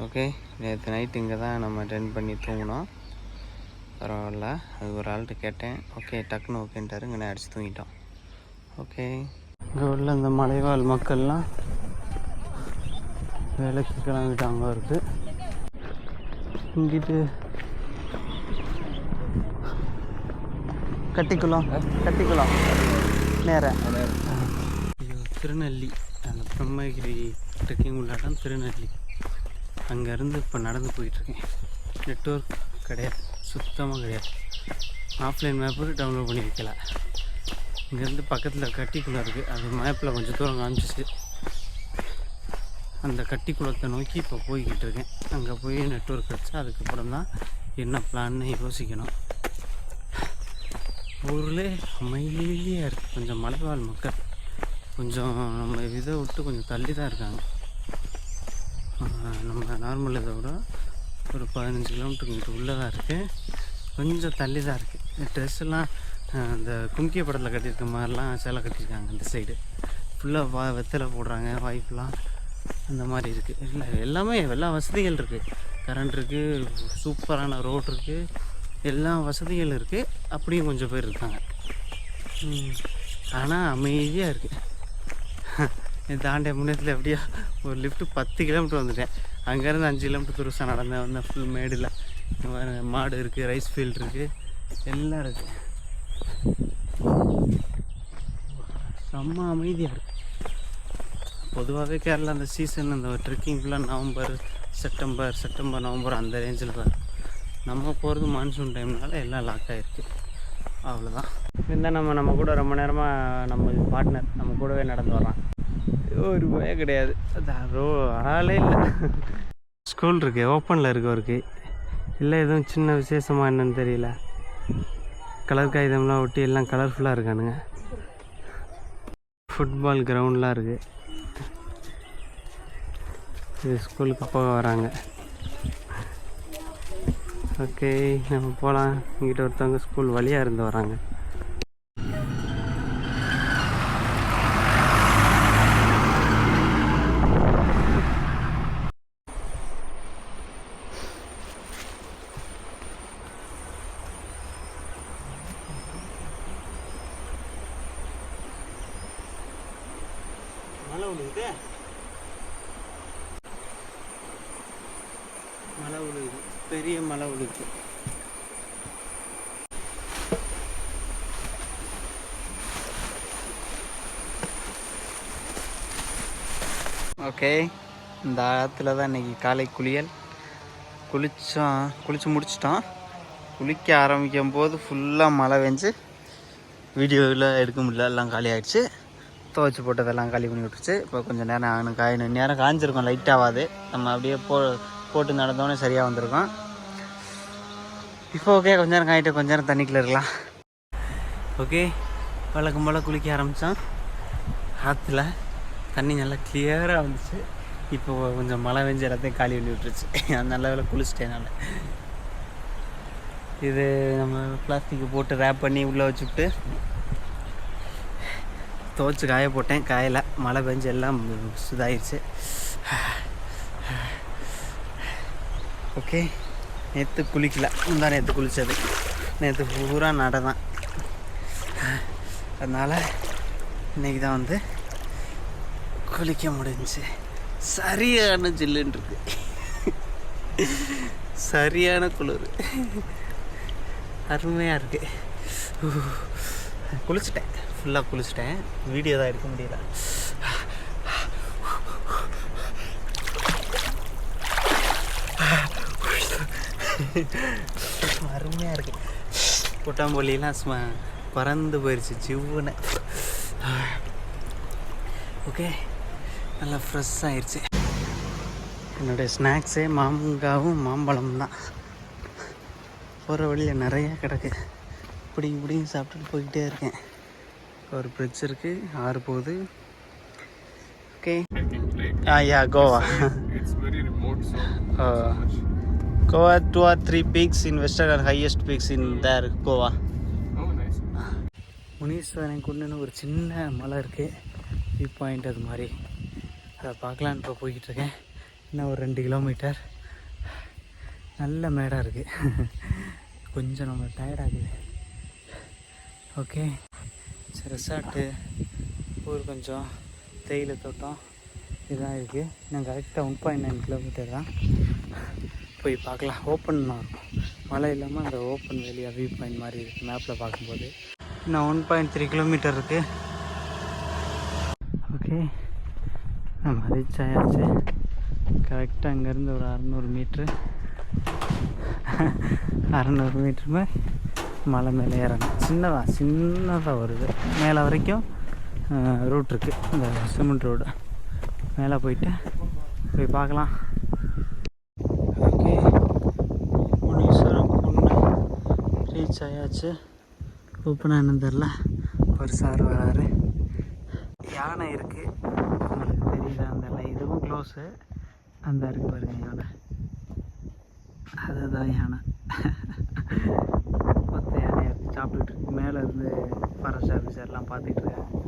Okay, நேற்று night இங்கே தான் நம்ம டென் பண்ணி தூங்கினோம். பரவாயில்ல, அது ஒரு ஆள்கிட்ட கேட்டேன். ஓகே டக்குன்னு ஓகேன்ட்டாரு. இங்கே அடித்து தூங்கிட்டோம். ஓகே, இங்கே உள்ள இந்த மலைவாழ் மக்கள்லாம் வேலைக்கு கிளம்பிட்டாங்க. இருக்குது இங்கிட்டு கட்டிக்குளம் நேரம். ஐயோ, திருநெல்லி அந்த பிரம்மகிரி ட்ரெக்கிங் உள்ள இடம் திருநெல்லி. அங்கேருந்து இப்போ நடந்து போயிட்டுருக்கேன். நெட்வொர்க் கிடையாது, சுத்தமாக கிடையாது. ஆஃப்லைன் மேப்பு டவுன்லோட் பண்ணி வைக்கல. இங்கேருந்து பக்கத்தில் கட்டிக்குளம் இருக்குது, அது மேப்பில் கொஞ்சம் தூரம் காமிச்சிச்சு. அந்த கட்டிக்குளத்தை நோக்கி இப்போ போய்கிட்டு இருக்கேன். அங்கே போய் நெட்வொர்க் கிடச்சா அதுக்கப்புறம் தான் என்ன பிளான்னு யோசிக்கணும். ஊரில் அமைதியாக இருக்குது. கொஞ்சம் மலைவாழ் மக்கள் கொஞ்சம் நம்ம இதை விட்டு கொஞ்சம் தள்ளி தான் இருக்காங்க. நம்ம நார்மல் இதை விட ஒரு 15 கிலோமீட்டருக்கு உள்ளே தான் இருக்குது. கொஞ்சம் தள்ளி தான் இருக்குது. ட்ரெஸ்ஸெல்லாம் அந்த கும்கிய படத்தில் கட்டியிருக்க மாதிரிலாம் சேலை கட்டியிருக்காங்க. இந்த சைடு ஃபுல்லாக வெத்தலை போடுறாங்க, வாய்ப்பெலாம் அந்த மாதிரி இருக்குது. இல்லை எல்லாமே எல்லா வசதிகள் இருக்குது. கரண்ட் இருக்குது, சூப்பரான ரோடு இருக்குது, எல்லா வசதிகள் இருக்குது. அப்படியும் கொஞ்சம் பேர் இருக்காங்க. ஆனால் அமைதியாக இருக்குது. தாண்டிய முன்னேற்றத்தில் எப்படியா ஒரு லிஃப்ட்டு 10 கிலோமீட்டர் வந்துட்டேன். அங்கேருந்து 5 கிலோமீட்டர் துருசாக நடந்தேன். வந்தேன் ஃபுல் மேடில். மாடு இருக்குது, ரைஸ் ஃபீல்டு இருக்குது, எல்லாம் இருக்குது. செம்ம அமைதியாக இருக்குது. பொதுவாகவே கேரளா அந்த சீசன் அந்த ட்ரெக்கிங் ஃபுல்லாக நவம்பர் நவம்பர் அந்த ரேஞ்சில் தான். நம்ம போகிறது மான்சூன் டைம்னால எல்லாம் லாக் ஆகிருக்கு. அவ்வளோதான். இருந்தால் நம்ம கூட ரொம்ப நேரமாக நம்ம பார்ட்னர் நம்ம கூடவே நடந்து வர்றான். ஒரு பயம் கிடையாது, ஆளே இல்லை. ஸ்கூல் இருக்கு, ஓப்பனில் இருக்கு அவருக்கு. இல்லை எதுவும் சின்ன விசேஷமாக என்னன்னு தெரியல. கலர் காகிதம்லாம் ஒட்டி எல்லாம் கலர்ஃபுல்லாக இருக்கானுங்க. ஃபுட்பால் கிரவுண்ட்லாம் இருக்குது. இது ஸ்கூலுக்கு போக வராங்க. ஓகே, நம்ம போகலாம். இங்கிட்ட ஒருத்தவங்க ஸ்கூல் வழியாக இருந்து வராங்க. மழை விழுகுது, பெரிய மழை விழுகுது. ஓகே, இந்த ஆற்றுல தான் இன்றைக்கி காலை குளியல். குளித்து முடிச்சிட்டோம். குளிக்க ஆரம்பிக்கும் போது ஃபுல்லாக மழை பெஞ்சு வீடியோவில் எடுக்க முடியல, எல்லாம் காலி ஆகிடுச்சு. துவைச்சி போட்டதெல்லாம் காலி பண்ணி விட்டுருச்சு. இப்போ கொஞ்சம் நேரம் ஆகணும், நேரம் காய்ஞ்சிருக்கும், லைட்டாகாது. நம்ம அப்படியே போட்டு நடந்தோடனே சரியாக வந்திருக்கோம். இப்போ ஓகே, கொஞ்ச நேரம் காயிட்டு கொஞ்ச நேரம் தண்ணிக்குள்ளே இருக்கலாம். ஓகே, வழக்கம் போல் குளிக்க ஆரம்பித்தோம். ஆற்றுல தண்ணி நல்லா கிளியராக வந்துச்சு. இப்போ கொஞ்சம் மழை பெஞ்சு எல்லாத்தையும் காலி பண்ணி விட்டுருச்சு. அந்த நல்ல வேலை குளிச்சிட்டேன் நான். இது நம்ம பிளாஸ்டிக்கு போட்டு ரேப் பண்ணி உள்ளே வச்சுவிட்டு துவைச்சி காய போட்டேன். காயலை, மழை பெஞ்சு எல்லாம் இதாகிடுச்சு. ஓகே, நேற்று குளிக்கல, முந்தா நேற்று குளித்தது. நேற்று பூரா நடை தான். அதனால் இன்றைக்கி தான் வந்து குளிக்க முடிஞ்சிச்சு. சரியான ஜில்லுன்னு இருக்கு, சரியான குளிர், அருமையாக இருக்குது. குளிச்சிட்டேன், ஃபுல்லாக குளிச்சிட்டேன். வீடியோ தான் எடுக்க முடியல. அருமையாக இருக்குது. கொட்டாம்பொலிலாம் பறந்து போயிடுச்சு ஜிவ்வுன்னு. ஓகே, நல்லா ஃப்ரெஷ் ஆயிடுச்சு. என்னுடைய ஸ்நாக்ஸே மாங்காவும் மாம்பழமும் தான். போகிற வழியில் நிறையா கிடக்கு. இப்படியும் சாப்பிட்டுட்டு போய்கிட்டே இருக்கேன். ஒரு பிரிட்ஜ் இருக்குது, ஆறு போகுது. Okay, yeah Goa. Goa 2 or 3 peaks in western and highest peaks in there, Goa. Oh, nice. Muneeswaran குன்னுன்னு ஒரு சின்ன மலை இருக்குது, வியூ பாயிண்ட். அது மாதிரி அதை பார்க்கலான்னு இப்போ போய்கிட்டு இருக்கேன். இன்னும் ஒரு 2 கிலோமீட்டர் நல்ல மேடாக இருக்குது. கொஞ்சம் நம்ம டயர்டாகுது. ஓகே, சரி ரெசார்ட்டு ஊர் கொஞ்சம் தேயிலை தோட்டம் இதுதான் இருக்குது. நான் கரெக்டாக 1.9 கிலோமீட்டர் தான். போய் பார்க்கலாம். ஓப்பனாக இருக்கும், மழை இல்லாமல் அந்த ஓப்பன் வெளியாக வியூ பாயிண்ட் மாதிரி இருக்குது மேப்பில் பார்க்கும்போது. இன்னும் 1.3 கிலோமீட்டர் இருக்குது. ஓகே, நம்ம ரீச் ஆயாச்சு. கரெக்டாக அங்கேருந்து ஒரு 600 மீட்ரு 600 மீட்டருமே மலை மேலே ஏறணும். சின்னதாக வருது. மேலே வரைக்கும் ரூட் இருக்குது, இந்த சிமெண்ட் ரோடு. மேலே போய் பார்க்கலாம். ஓகே, முனீஸ்வரம் குன்று ரீச் ஆயாச்சு. ஓப்பனாக என்னன்னு தெரில. ஒரு சார் வராரு. யானை இருக்குது, உங்களுக்கு தெரியுதா? அந்த இதுவும் க்ளோஸு. அந்த இருக்குது பாருங்க யானை, அதுதான் யானை. மொத்த யானையாக இருக்குது, சாப்பிட்டுட்டு இருக்கு. மேலே இருந்து ஃபாரஸ்ட் ஆஃபீஸர்லாம் பார்த்துட்டு இருக்காங்க.